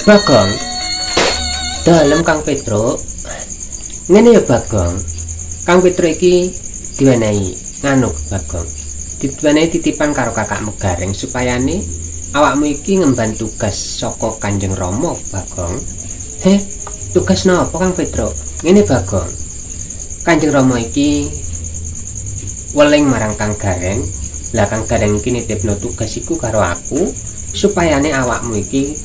Bagong. Dalem Kang Petro. Ngene ya Bagong. Kang Petro iki diwenehi nganu Bagong. Diwenehi titipan karo kakakmu Gareng supayane awakmu iki ngemban tugas saka Kanjeng Rama Bagong. Tugas napa Kang Petro? Ngene Bagong. Kanjeng Rama iki weling marang Kang Gareng. Lah Kang Gareng iki nitipno tugas iku karo aku supayane awakmu iki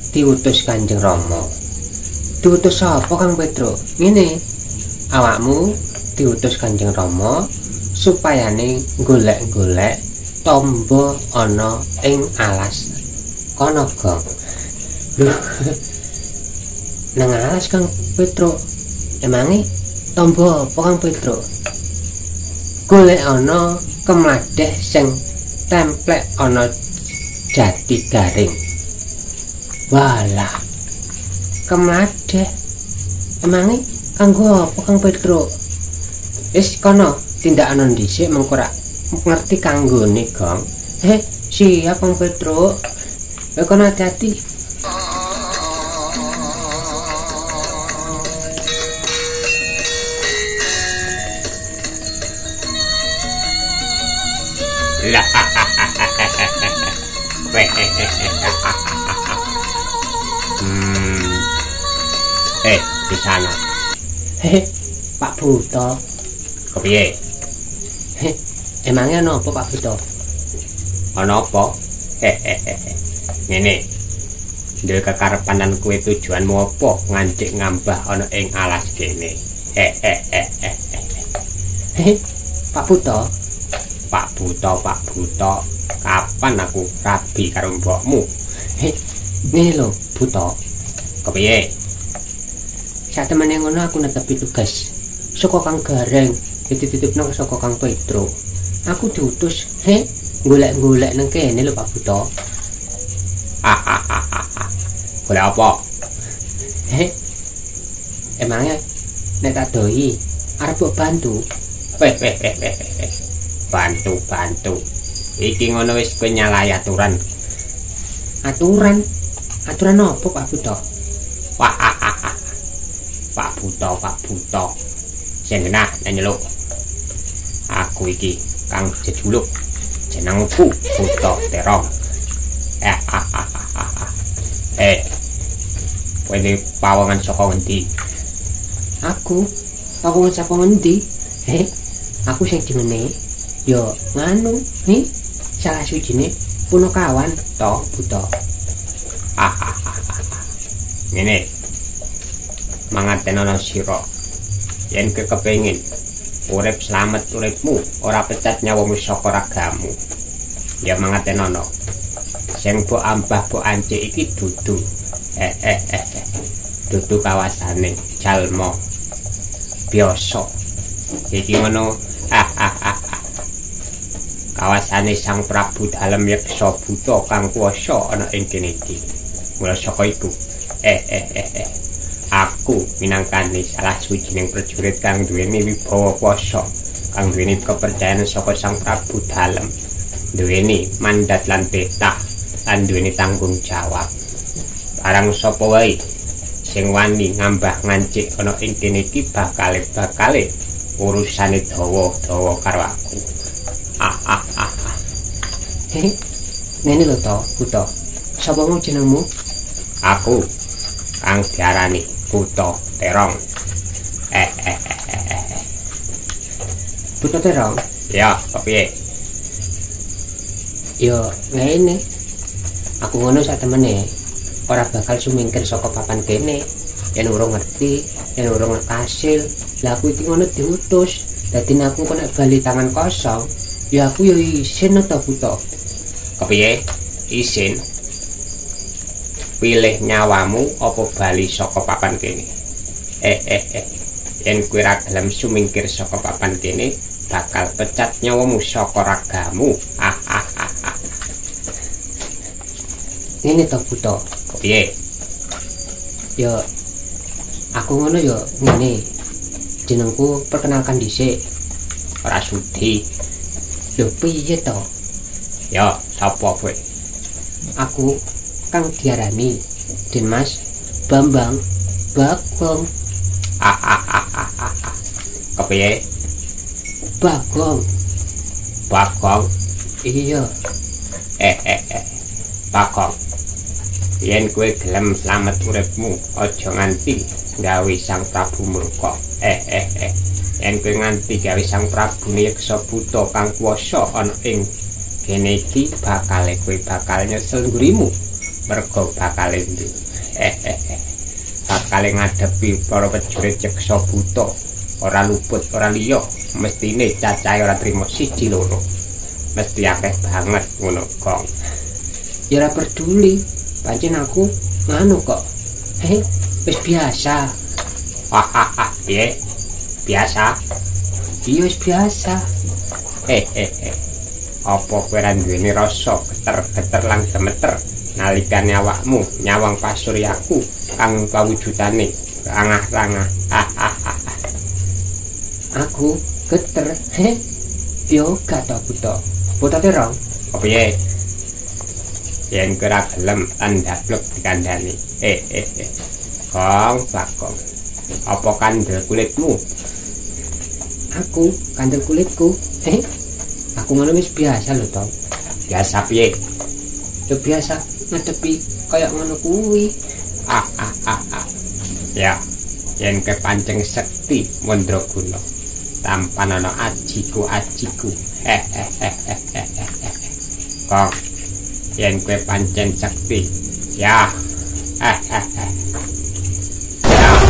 diutus Kanjeng Rama. Diutus sapa Kang Petro? Ngene. Awakmu diutus Kanjeng Rama supayane golek-golek tombo ana ing alas kono Gong. Lho. Nang alas Kang Petro. Emange tombo apa Kang Petro? Golek ana kemladeh sing templek ana jati garing. Walah. Kemladeh. Emange kanggo apa Kang Petro? Wis kono tindakane dhisik mengko rak ngerti kanggone Gong. Siap Kang Petro. Kono hati-hati. Di sana. Pak Buto. Kepiye? Emangnya ana apa Pak Buto? Ana apa? Ngene. Duwe kekarepan lan kowe tujuanmu apa ngancik ngambah ana ing alas kene? Pak Buto. Pak Buto. Kapan aku rabi karo mbokmu? Nih lho, Buto. Kepiye? Sak temene ngono aku netepi tugas saka Kang Gareng, dititipno saka Kang Petro. Aku diutus, golek-golek nang kene lho Pak Buto. Golek apa? Emangnya nek tak doi arep mbok bantu. Bantu. Iki ngono wis kowe nyalahi aturan. Aturan? Aturan apa Pak Buto? Pak Buto. Sing genah nyeluk. Aku iki Kang jejuluk. Jenengku Buto Terong. Kowe iki pawongan saka ngendi? Aku pawongan saka ngendi? Aku sing dimene ya nganu, salah sujine Punakawan to Buto. Ngene. Mangaten ana sira. Yen kowe kepengin urip slamet uripmu, ora pecat nyawamu saka ragamu. Ya mangaten ana. Sing mbok ambah mbok ancik iki dudu. Dudu kawasane jalma biasa. Iki ngono. Kawasane Sang Prabu Dalem Yeksa Buta kang kuwasa ana ing kene iki. Mula saka iku. Aku minangkane salah suwijining prajurit kang duweni wibawa kuwasa, kang duweni kepercayaan saka Sang Prabu Dalem, duweni mandat lan titah, lan duweni tanggung jawab. Barang sapa wae sing wani ngambah ngancik ana ing kene iki bakale urusane dawa-dawa karo aku. Ngene lho to, Buto. Sapa mung jenengmu? Aku kang diarani Buto Terong. Buto Terong? Ya, kepiye? Ya, ngene. Aku ngono sak temene. Ora bakal sumingkir saka papan kene. Yen urung ngerti, yen urung kasil, lah aku iki ngono diutus. Dadi aku kok nek bali tangan kosong, ya aku ya isin to Buto. Kepiye? Isin. Pilih nyawamu apa bali saka papan kene. Yen kowe ra gelem sumingkir saka papan kene, bakal pecat nyawamu saka ragamu. Ngene to Buto. Kepiye? Ya aku ngono ya ngene. Jenengku perkenalkan dhisik. Ora sudi. Lho piye to? Ya, sapa kowe? Aku Kang diarani Dimas Bambang Bagong. Kepiye? Bagong. Bagong. Iya. Bagong. Yen kowe gelem slamet uripmu, aja nganti gawe Sang Prabu murka. Yen kowe nganti gawe Sang Prabu nyeksa buta kang kuwasa ana ing kene iki bakal nyesel ngurimu. Merga bakal ngadepi para prajurit nyeksa buta. Ora luput, ora liya, mestine cacahe ora trima siji loro. Mesti akeh banget ngono, Gong. Ya ora peduli, pancen aku nganu kok. Wis biasa. Piye? Biasa? Iya wis biasa. Apa kowe ora duweni rasa geter-geter lan gemeter nalikane awakmu nyawang pasuryaku kang kawujudane rangah-rangah? Aku geter. Yo gak tau buta. Buta terong. Kepiye? Yen kira gelem andablek dikandhani. Kong, Bagong. Apa kandel kulitmu? Aku kandel kulitku. Aku ngono wis biasa lho, Tong. Biasa piye? Yo biasa ngadepi kaya ngono kuwi. Ya, yen kepancing sekti mandraguna. Tampan ana ajiku. Kok yen kowe pancen sekti. Ya. Ya.